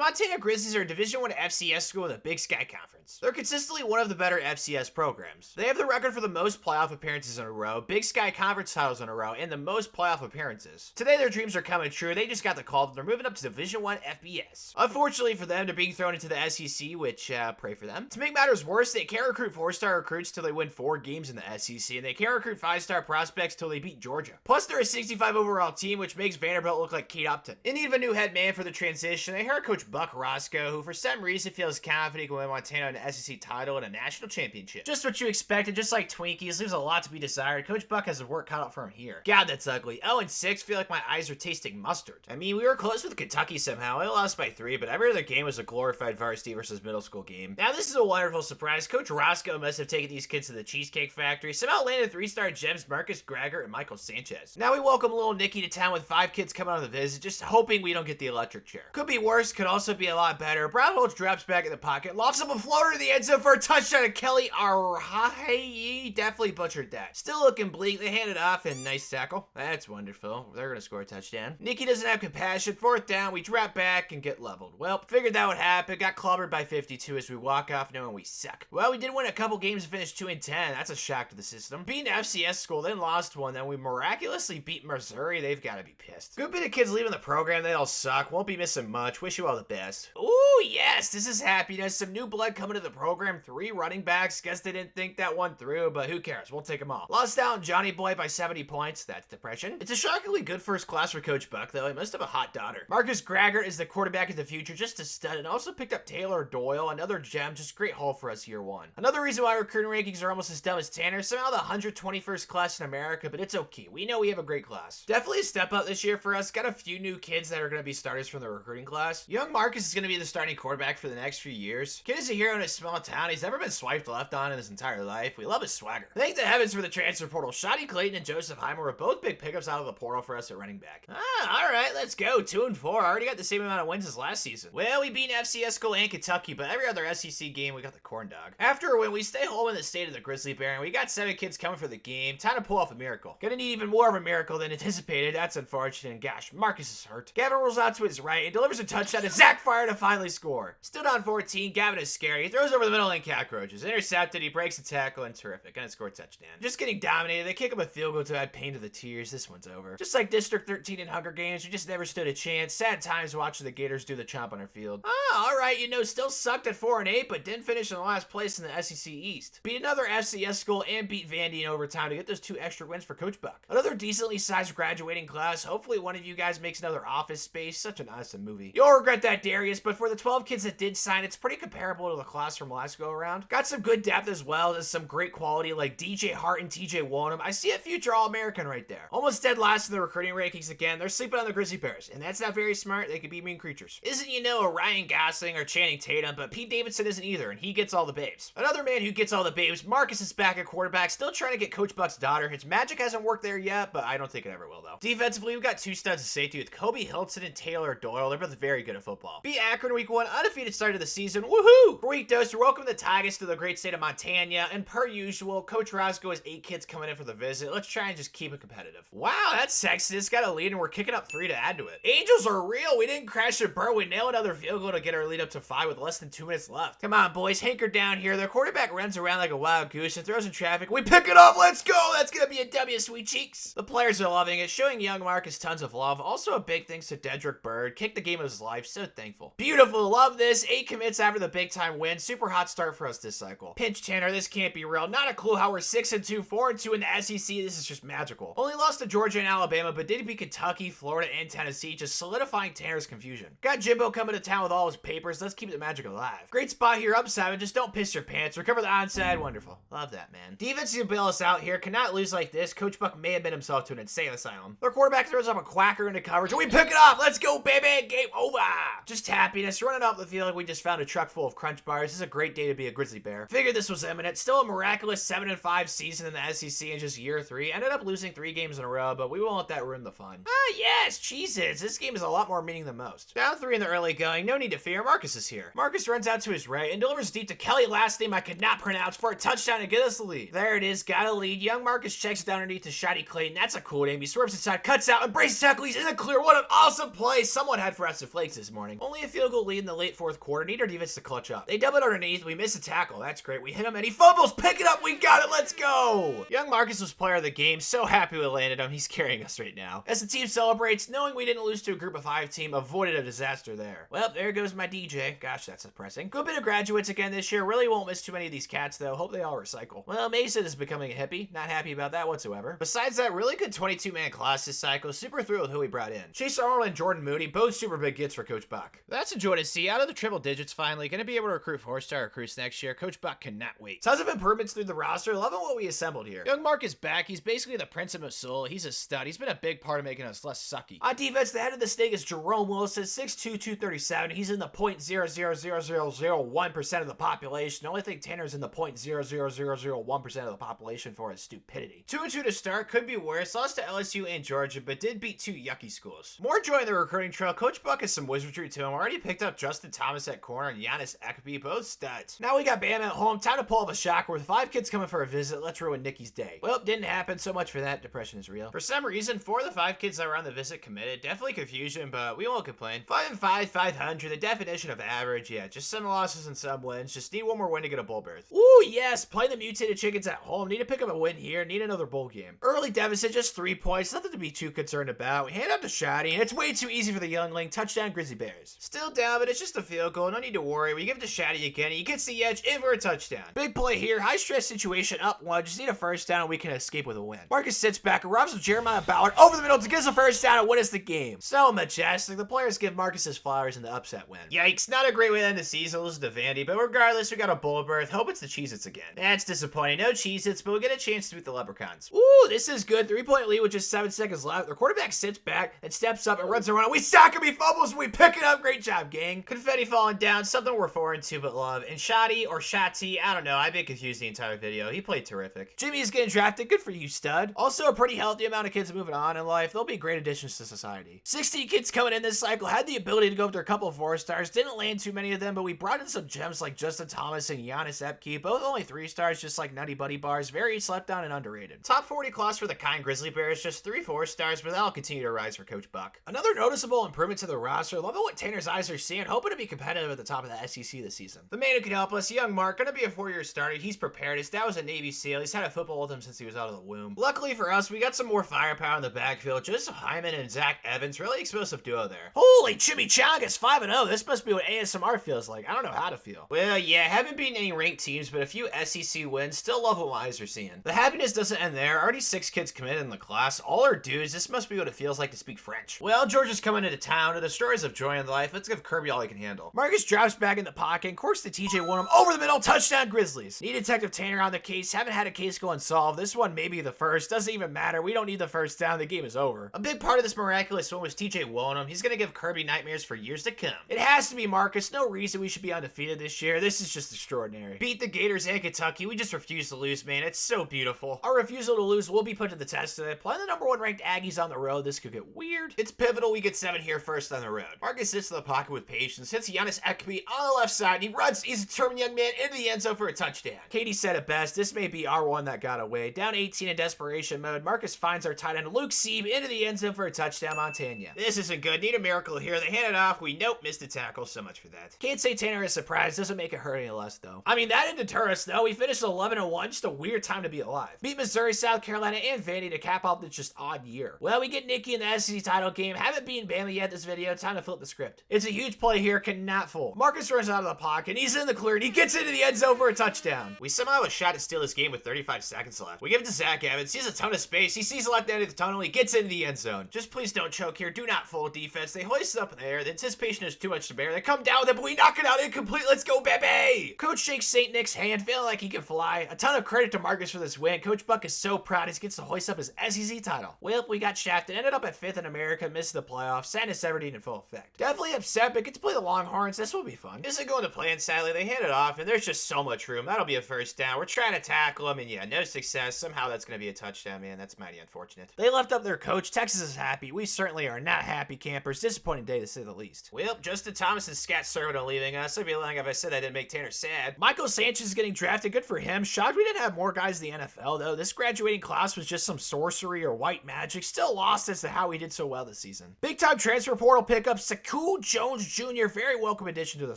Montana Grizzlies are a Division I FCS school in the Big Sky Conference. They're consistently one of the better FCS programs. They have the record for the most playoff appearances in a row, Big Sky Conference titles in a row, and the most playoff appearances. Today their dreams are coming true. They just got the call that they're moving up to Division I FBS. Unfortunately for them, they're being thrown into the SEC, which, pray for them. To make matters worse, they can't recruit 4-star recruits till they win 4 games in the SEC, and they can't recruit 5-star prospects till they beat Georgia. Plus, they're a 65 overall team, which makes Vanderbilt look like Kate Upton. In need of a new head man for the transition, they hired Coach Buck Roscoe, who for some reason feels confident he can win Montana an SEC title and a national championship. Just what you expected, just like Twinkies, leaves a lot to be desired. Coach Buck has the work cut out for him here. God, that's ugly. 0-6, feel like my eyes are tasting mustard. I mean, we were close with Kentucky somehow. I lost by 3, but every other game was a glorified varsity versus middle school game. Now, this is a wonderful surprise. Coach Roscoe must have taken these kids to the Cheesecake Factory, somehow landed 3-star gems Marcus Greger and Michael Sanchez. Now we welcome little Nikki to town with 5 kids coming on the visit, just hoping we don't get the electric chair. Could be worse, could also be a lot better. Brown Holtz drops back in the pocket, lofts up a floater to the end zone for a touchdown, and Kelly Arhaye definitely butchered that. Still looking bleak, they hand it off, and nice tackle. That's wonderful. They're gonna score a touchdown. Nikki doesn't have compassion. 4th down, we drop back and get leveled. Well, figured that would happen. Got clobbered by 52 as we walk off knowing we suck. Well, we did win a couple games and finish 2-10. That's a shock to the system. Beating FCS school, then lost one, then we miraculously beat Missouri. They've got to be pissed. Good bit of kids leaving the program. They all suck. Won't be missing much. Wish you all the best. Ooh, yes, this is happiness. Some new blood coming to the program. 3 running backs. Guess they didn't think that one through, but who cares? We'll take them all. Lost out Johnny Boy by 70 points. That's depression. It's a shockingly good first class for Coach Buck, though. He must have a hot daughter. Marcus Greger is the quarterback of the future, just a stud, and also picked up Taylor Doyle, another gem. Just great haul for us year 1. Another reason why recruiting rankings are almost as dumb as Tanner. Somehow the 121st class in America, but it's okay. We know we have a great class. Definitely a step up this year for us. Got a few new kids that are going to be starters from the recruiting class. Young Marcus is going to be the starting quarterback for the next few years. Kid is a hero in a small town. He's never been swiped left on in his entire life. We love his swagger. Thank the heavens for the transfer portal. Shotty Clayton and Joseph Heimer were both big pickups out of the portal for us at running back. Alright, let's go. 2-4. Already got the same amount of wins as last season. Well, we beat FCS school and Kentucky, but every other SEC game, we got the corn dog. After a win, we stay home in the state of the Grizzly Bear, and we got 7 kids coming for the game. Time to pull off a miracle. Gonna need even more of a miracle than anticipated. That's unfortunate, and gosh, Marcus is hurt. Gavin rolls out to his right and delivers a touchdown to Zach Fire to finally score. Still down 14, Gavin is scary. He throws over the middle and cockroaches. Intercepted, he breaks a tackle, and terrific. Gonna score a touchdown. Just getting dominated. They kick him a field goal to add pain to the tears. This one's over. Just like District 13 in Hunger Games, we just never stood a chance. Sad times watching the Gators do the chomp on our field. Alright, still sucked at 4-8, but didn't finish in the last place in the SEC East. Beat another FCS school and beat Vandy in overtime to get those 2 extra wins for Coach Buck. Another decently sized graduating class. Hopefully one of you guys makes another Office Space. Such an awesome movie. You'll regret that, Darius, but for the 12 kids that did sign, it's pretty comparable to the class from last go around. Got some good depth as well as some great quality like DJ Hart and TJ Wonham. I see a future All-American right there. Almost dead last in the recruiting rankings again. They're sleeping on the Grizzly Bears, and that's not very smart. They could be mean creatures. Isn't, a Ryan Gosling or Channing Tatum, but Pete Davidson isn't either, and he gets all the babes. Another man who gets all the babes, Marcus is back at quarterback, still trying to get Coach Buck's daughter. His magic hasn't worked there yet, but I don't think it ever will, though. Defensively, we've got 2 studs of safety with Kobe Hilton and Taylor Doyle. They're both very good at football. Beat Akron week 1, undefeated start of the season. Woohoo! For week dose, welcome the Tigers to the great state of Montana, and per usual, Coach Roscoe has 8 kids coming in for the visit. Let's try and just keep it competitive. Wow, that's sexy. It's got a lead, and we're kicking up 3 to add to it. Angels are real. We didn't crash and burn. We nailed another field goal to get our lead up to 5 with less than 2 minutes left. Come on, boys. Hanker down here. Their quarterback runs around like a wild goose and throws in traffic. We pick it off. Let's go. That's going to be a W, sweet cheeks. The players are loving it, showing young Marcus tons of love. Also a big thanks to Dedrick Bird. Kicked the game of his life. So thankful. Beautiful. Love this. 8 commits after the big time win. Super hot start for us this cycle. Pinch Tanner. This can't be real. Not a clue how we're 6-2, 4-2 in the SEC. This is just magical. Only lost to Georgia and Alabama, but did beat Kentucky, Florida, and Tennessee, just solidifying Tanner's confusion. Got Jimbo coming to town with all his papers. Let's keep the magic alive. Great spot here, up 7. Just don't piss your pants. Recover the onside. Wonderful. Love that, man. Defense to bail us out here. Cannot lose like this. Coach Buck may admit himself to an insane asylum. Their quarterback throws up a quacker into coverage, and we pick it off. Let's go, baby. Game over. Just happiness. Running up the field like we just found a truck full of Crunch Bars. This is a great day to be a Grizzly Bear. Figured this was imminent. Still a miraculous 7-5 season in the SEC in just year 3. Ended up losing 3 games in a row, but we won't let that ruin the fun. Yes, Cheez-Its. This game is a lot more meaning than most. Down 3 in the early going. No need to fear. Marcus is here. Marcus runs out to his right and delivers deep to Kelly, last name I could not pronounce, for a touchdown to get us the lead. There it is. Got a lead. Young Marcus checks down underneath to Shotty Clayton. That's a cool name. He swerves inside, cuts out, and braces tackle. He's in the clear. What an awesome play. Someone had Frosted Flakes this morning. Only a field goal lead lead in the late fourth quarter. Need our defense to clutch up. They double it underneath. We miss a tackle. That's great. We hit him and he fumbles. Pick it up. We got it. Let's go. Young Marcus was player of the game. So happy we landed him. He's carrying us right now. As the team celebrates, knowing we didn't lose to a group of 5 team, avoided a disaster there. Well, there goes my DJ. Gosh, that's depressing. Good bit of graduates again this year. Really won't miss too many of these cats though. Hope they all recycle. Well, Mason is becoming a hippie. Not happy about that whatsoever. Besides that, really good 22-man class this cycle. Super thrilled with who we brought in. Chase Arnold and Jordan Moody, both super big gets for Coach Buck. That's a joy to see. Out of the triple digits finally. Gonna be able to recruit 4-star recruits next year. Coach Buck cannot wait. Tons of improvements through the roster. Loving what we assembled here. Young Mark is back. He's basically the Prince of Mosul. He's a stud. He's been a big part of making us less sucky. On defense, the head of the snake is Jerome Wilson, 6'2", 237. He's in the 0.00001% of the population. The only thing Tanner's in the 0.00001% of the population for is stupidity. 2-2 to start. Could be worse. Lost to LSU and Georgia, but did beat 2 yucky schools. More joy in the recruiting trail. Coach Buck has some wizardry to him. Already picked up Justin Thomas at corner and Giannis Ekpe, both studs. Now we got Bam at home. Time to pull off a shocker with 5 kids coming for a visit. Let's ruin Nikki's day. Well, didn't happen. So much for that. Depression is real. For some reason, 4 of the 5 kids that were on the visit committed. Definitely confusion, but we won't complain. 5-5, 500. The definition of average. Yeah, just some losses and some wins. Just need one more win to get a bowl berth. Ooh, yes. Play the mutated chickens at home. Need to pick up a win here. Need another bowl game. Early deficit, just 3 points. Nothing to be too concerned about. We hand out to Shotty, and it's way too easy for the youngling. Touchdown, Grizzly Bears. Still down, but it's just a field goal. No need to worry. We give it to Shotty again. He gets the edge in for a touchdown. Big play here. High stress situation. Up 1. Just need a first down, and we can escape with a win. Marcus sits back and robs with Jeremiah Ballard over the middle to get us a first down and win us the game. So majestic. The players give Marcus his flowers in the upset win. Yikes. Not a great way to end the season. Lose to Vandy, but regardless, we got a bowl berth. Hope it's the Cheez-Its again. That's disappointing. No Cheez-Its, but we get a chance to beat the Leprechauns. Ooh, this is good. 3-point lead with just 7 seconds left. The quarterback sits back and steps up and runs around. We sack him, he fumbles, and we pick it up. Great job, gang. Confetti falling down, something we're foreign to but love. And Shotty or Shotty, I don't know. I've been confused the entire video. He played terrific. Jimmy is getting drafted. Good for you, stud. Also, a pretty healthy amount of kids moving on in life. They'll be great additions to society. 16 kids coming in this cycle. Had the ability to go after a couple of 4-stars. Didn't land too many of them, but we brought in some gems like Justin Thomas and Giannis Ekpe. Both only 3-stars, just like Nutty Buddy Bars. Very slept on and underrated. Top 40 class for the kind Grizzly Bears. Just 3 4-stars, but that'll continue to rise for Coach Buck. Another noticeable improvement to the roster. Loving what Tanner's eyes are seeing. Hoping to be competitive at the top of the SEC this season. The man who can help us, young Mark, gonna be a 4-year starter. He's prepared. His dad was a Navy SEAL. He's had a football with him since he was out of the womb. Luckily for us, we got some more firepower in the backfield. Joseph Hyman and Zach Evans. Really explosive duo there. Holy chimichangas, 5-0. This must be what ASMR feels like. I don't know how to feel. Well, yeah, haven't beaten any ranked teams, but a few SEC wins. Still love what my eyes are seeing. The happiness doesn't end there. Already 6 kids committed in the class. All our dudes. This must be what it feels like to speak French. Well, Georgia's coming into town to the stories of joy in life. Let's give Kirby all he can handle. Marcus drops back in the pocket and courts the TJ Warnham over the middle. Touchdown, Grizzlies. Need Detective Tanner on the case. Haven't had a case go unsolved. This one may be the first. Doesn't even matter. We don't need the first down. The game is over. A big part of this miraculous win was TJ Warnham. He's going to give Kirby nightmares for years to come. It has to be Marcus. No reason we should be undefeated this year. This is just extraordinary. Beat the Gators and Kentucky. We just refuse to lose, man. It's so beautiful. Our refusal to lose will be put to the test today. Playing the number 1 ranked Aggies on the road. This could get weird. It's pivotal. We get 7 here first on the road. Marcus sits in the pocket with patience. Hits Giannis Ekpe on the left side. He runs. He's a determined young man into the end zone for a touchdown. Katie said it best. This may be our one that got away. Down 18 in desperation mode. Marcus finds our tight end Luke Sieb into the end zone for a touchdown. Montana. This isn't good. Need a miracle here. They hand it off. We missed a tackle. So much for that. Can't say Tanner is surprised. Doesn't make it hurt any less though. I mean, that didn't deter us though. We finished 11-1. Just a weird time to be alive. Beat Missouri, South Carolina, and Vandy to cap off this just odd year. Well, we get Nicky in the SEC title game. Haven't beaten Bama yet this video. Time to flip the script. It's a huge play here. Cannot fool. Marcus runs out of the pocket. He's in the clear and he gets into the end zone for a touchdown. We somehow have a shot to steal this game with 35 seconds left. We give it to Zach Evans. He has a ton of space. He sees the left end of the tunnel. He gets into the end zone. Just please don't choke here. Do not fold defense. They hoist it up in the air. The anticipation is too much to bear. They come down with it, but we knock it out incomplete. Let's go, baby! Coach shakes St. Nick's hand, feeling like he can fly. A ton of credit to Marcus for this win. Coach Buck is so proud he gets to hoist up his SEC title. Well, we got shafted. Ended up at 5th in America. Missed the playoffs. Sadness Everdeen in full effect. Definitely upset, but get to play the Longhorns. This will be fun. Isn't going to plan, sadly. They hand it off, and there's just so much room. That'll be a first down. We're trying to tackle him, and yeah, no success. Somehow that's going to be a touchdown, man. That's mighty unfortunate. They left up their coach. Texas is happy. We certainly are not happy campers. Disappointing day to say the least. Well, Justin Thomas and Scat Servant leaving us. I'd be lying if I said that didn't make Tanner sad. Michael Sanchez is getting drafted. Good for him. Shocked we didn't have more guys in the NFL, though. This graduating class was just some sorcery or white magic. Still lost as to how we did so well this season. Big time transfer portal pickup. Saku Jones junior, very welcome addition to the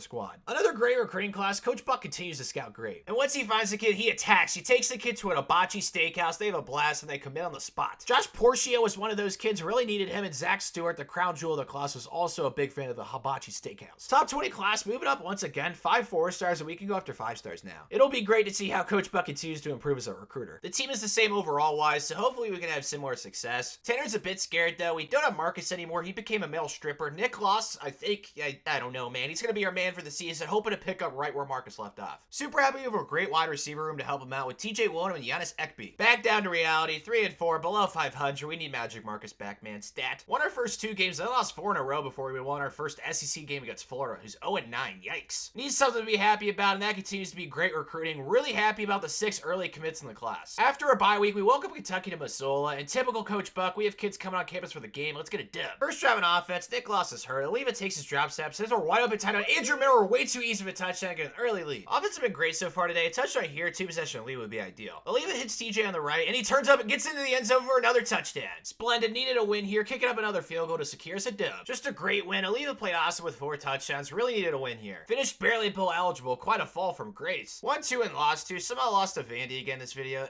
squad. Another great recruiting class, Coach Buck continues to scout great. And once he finds the kid, he attacks. He takes the kid to an hibachi steakhouse, they have a blast, and they commit on the spot. Josh Porcio was one of those kids, really needed him, and Zach Stewart, the crown jewel of the class, was also a big fan of the hibachi steakhouse. Top 20 class moving up once again, 5 4-stars, and we can go after 5 stars now. It'll be great to see how Coach Buck continues to improve as a recruiter. The team is the same overall wise, so hopefully we can have similar success. Tanner's a bit scared though. We don't have Marcus anymore. He became a male stripper. Nick Loss, I think, I don't know, man. He's going to be our man for the season, hoping to pick up right where Marcus left off. Super happy we have a great wide receiver room to help him out with TJ Williams and Giannis Ekby. Back down to reality, 3 and 4, below 500. We need Magic Marcus back, man. Stat. Won our first 2 games, then lost 4 in a row before we won our first SEC game against Florida, who's 0 and 9. Yikes. Needs something to be happy about, and that continues to be great recruiting. Really happy about the 6 early commits in the class. After a bye week, we welcome Kentucky to Missoula, and typical Coach Buck, we have kids coming on campus for the game. Let's get a dub. First drive on offense, Nick Loss is hurt. Oliva takes his drop step, says we're wide open tight on Andrew Miller, way too easy of a touchdown, get an early lead. Offense has been great so far today. A touchdown here, 2 possession lead would be ideal. Oliva hits TJ on the right, and he turns up and gets into the end zone for another touchdown. Splendid, needed a win here, kicking up another field goal to secure us a dub. Just a great win. Oliva played awesome with 4 touchdowns, really needed a win here. Finished barely bowl eligible, quite a fall from grace. 1-2 and lost 2, somehow lost to Vandy again this video.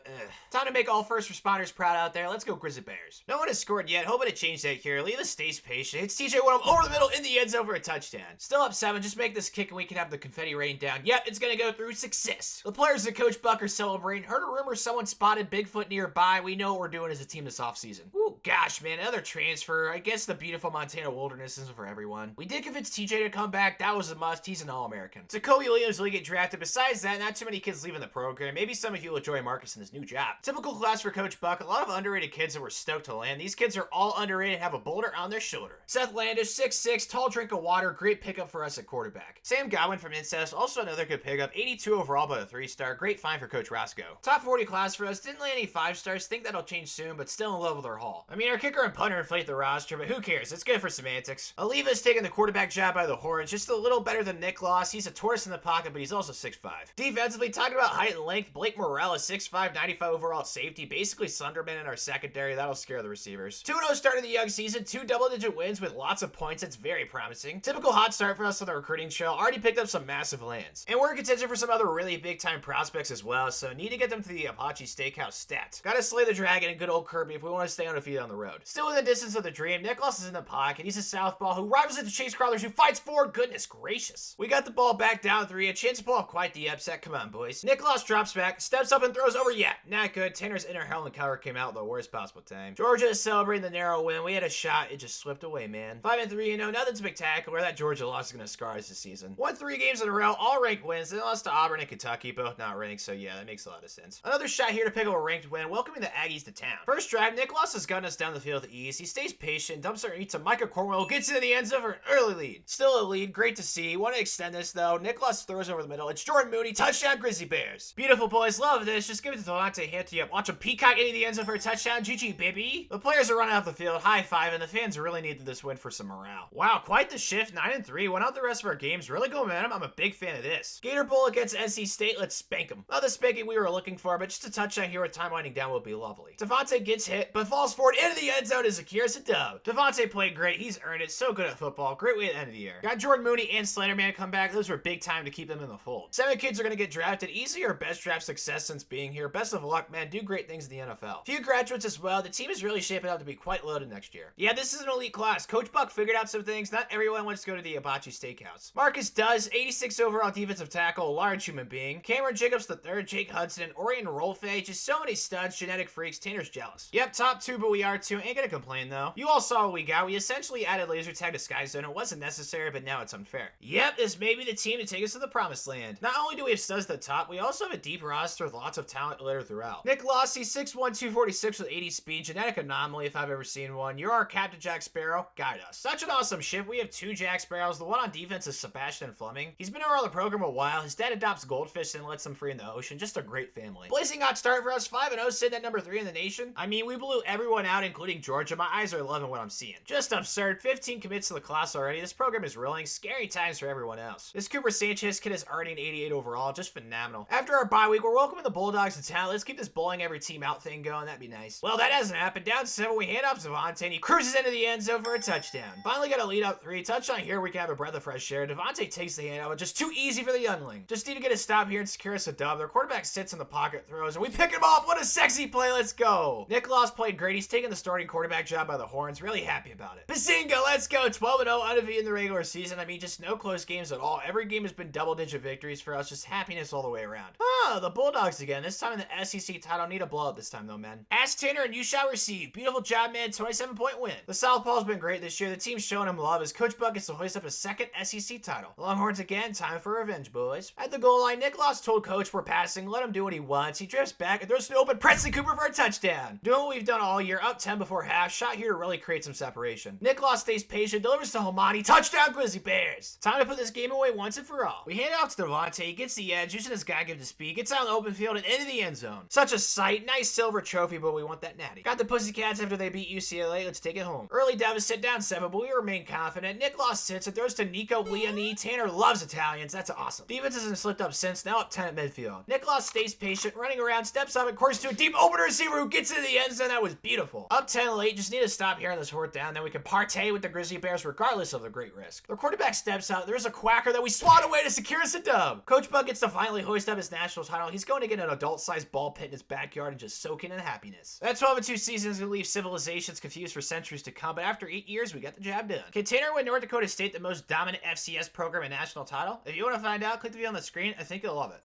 Time to make all first responders proud out there. Let's go Grizzly Bears. No one has scored yet, hoping to change that here. Oliva stays patient, hits TJ Williams over the middle in the end zone for a touchdown. Still up 7, just make this kick and we can have the confetti rain down. Yep, it's gonna go through. Success. The players that Coach Buck are celebrating. Heard a rumor someone spotted Bigfoot nearby. We know what we're doing as a team this offseason. Ooh, gosh, man, another transfer. I guess the beautiful Montana wilderness isn't for everyone. We did convince TJ to come back. That was a must. He's an All-American. Jacoby Williams will get drafted. Besides that, not too many kids leaving the program. Maybe some of you will enjoy Marcus in his new job. Typical class for Coach Buck. A lot of underrated kids that were stoked to land. These kids are all underrated and have a boulder on their shoulder. Seth Landish, 6'6", tall drink of water. Great pickup for us at quarterback. Sam Godwin from Incest, also another good pickup. 82 overall, but a 3-star. Great find for Coach Roscoe. Top 40 class for us. Didn't land any 5 stars. Think that'll change soon, but still in love with our haul. I mean, our kicker and punter inflate the roster, but who cares? It's good for semantics. Oliva's taking the quarterback job by the horns. Just a little better than Nick Loss. He's a tortoise in the pocket, but he's also 6'5". Defensively, talking about height and length, Blake Morrell is 6'5", 95 overall safety. Basically Sunderman in our secondary. That'll scare the receivers. 2-0 start of the young season. 2 double-digit wins with lots of points. It's very promising. Typical hot start for us on the recruiting trail. Already picked up some massive lands. And we're in contention for some other really big-time prospects as well, so need to get them to the Apache Steakhouse stat. Gotta slay the dragon and good old Kirby if we want to stay undefeated on the road. Still within distance of the dream, Nicholas is in the pocket. He's a southpaw who rivals it to Chase Crawlers, who fights forward. Goodness gracious. We got the ball back down 3, a chance to pull off quite the upset. Come on, boys. Nicholas drops back, steps up and throws over. Yeah, not good. Tanner's inner Helen Keller came out at the worst possible time. Georgia is celebrating the narrow win. We had a shot. It just slipped away, man. 5-3, you know, nothing spectacular. That Georgia loss is going to scar us this season. Won 3 games in a row, all ranked wins. They lost to Auburn and Kentucky, both not ranked, so yeah, that makes a lot of sense. Another shot here to pick up a ranked win, welcoming the Aggies to town. First drive, Nicholas has gotten us down the field with ease. He stays patient, dumps our eats to Micah Cornwell, gets into the end zone for an early lead. Still a lead, great to see. Want to extend this though. Nicholas throws over the middle. It's Jordan Mooney, touchdown Grizzly Bears. Beautiful boys, love this. Just give it to Devontae, hand to you up. Watch him peacock into the end zone for a touchdown. GG, baby. The players are running off the field, high five, and the fans really needed this win for some morale. Wow, quite the shift. 9-3, went out the rest of our games. Really good momentum. I'm a big fan of this. Gator Bowl against NC State. Let's spank them. Not the spanking we were looking for, but just a touchdown here with time winding down will be lovely. Devontae gets hit, but falls forward into the end zone to secure us a dub. Devontae played great. He's earned it. So good at football. Great way at the end of the year. Got Jordan Mooney and Slenderman come back. Those were big time to keep them in the fold. 7 kids are going to get drafted. Easily our best draft success since being here. Best of luck, man. Do great things in the NFL. Few graduates as well. The team is really shaping up to be quite loaded next year. Yeah, this is an elite class. Coach Buck figured out some things. Not everyone wants to go to the Apache Steakhouse. Marcus does. 86 overall defensive tackle. A large human being. Cameron Jacobs III, Jake Hudson, and Orion Rolfe. Just so many studs. Genetic freaks. Tanner's jealous. Yep, top 2, but we are 2. Ain't gonna complain though. You all saw what we got. We essentially added laser tag to Sky Zone. It wasn't necessary, but now it's unfair. Yep, this may be the team to take us to the promised land. Not only do we have studs at the top, we also have a deep roster with lots of talent littered throughout. Nick Lossie, 6'1", 246 with 80 speed. Genetic anomaly if I've ever seen one. You're our Captain Jack Sparrow. Guide us. Such an awesome ship. We have 2 Jack Sparrows. The one on defense is Sebastian Fleming. He's been around the program a while. His dad adopts goldfish and lets them free in the ocean. Just a great family. Blazing hot start for us. 5-0, sitting at number 3 in the nation. I mean, we blew everyone out, including Georgia. My eyes are loving what I'm seeing. Just absurd. 15 commits to the class already. This program is rolling. Scary times for everyone else. This Cooper Sanchez kid is already an 88 overall. Just phenomenal. After our bye week, we're welcoming the Bulldogs to town. Let's keep this bowling every team out thing going. That'd be nice. Well, that hasn't happened. Down 7, we hand off to Devontae, and he cruises into the end zone for a touchdown. Finally got a lead up 3. Touchdown here we can have a breath of fresh air. Devontae takes the handout, but just too easy for the youngling. Just need to get a stop here and secure us a dub. Their quarterback sits in the pocket, throws, and we pick him off. What a sexy play. Let's go. Nicholas played great. He's taking the starting quarterback job by the horns. Really happy about it. Bazinga, let's go. 12-0 undefeated in the regular season. I mean, just no close games at all. Every game has been double-digit victories for us. Just happiness all the way around. The Bulldogs again. This time in the SEC title. Need a blowout this time, though, man. Ask Tanner and you shall receive. Beautiful job, man. 27-point win. The Southpaw's been great this year. The team's showing him love as Coach Buck gets to hoist up a second SEC title. The Longhorns again. Time for revenge, boys. At the goal line, Nicholas told Coach we're passing. Let him do what he wants. He drifts back and throws to open Presley Cooper for a touchdown. Doing what we've done all year. Up 10 before half. Shot here to really create some separation. Nicholas stays patient. Delivers to Homani. Touchdown, Grizzly Bears. Time to put this game away once and for all. We hand it off to Devontae. He gets the edge. Using his guy give to speed. Gets out in the open field and into the end zone. Such a sight. Nice silver trophy, but we want that natty. Got the Pussycats after they beat UCLA. Let's take it home. Early deficit down 7, but we remain confident. Nicholas sits and throws to Nico Leone. Tanner loves Italians. That's awesome. Defense hasn't slipped up since. Now up 10 at midfield. Nicholas stays patient, running around, steps up and course to a deep opener receiver who gets into the end zone. That was beautiful. Up 10 late. Just need to stop here on this fourth down. Then we can partay with the Grizzly Bears regardless of the great risk. The quarterback steps out. There's a quacker that we swat away to secure us a dub. Coach Buck gets to finally hoist up his national title. He's going to get an adult-sized ball pit in his backyard and just soak in happiness. That 12-2 season is going to leave civilizations confused for centuries to come, but after 8 years, we got the job done. Can Tanner win North Dakota State the most dominant FCS program and national title? If you want to find out, click the video on the screen. I think you'll love it.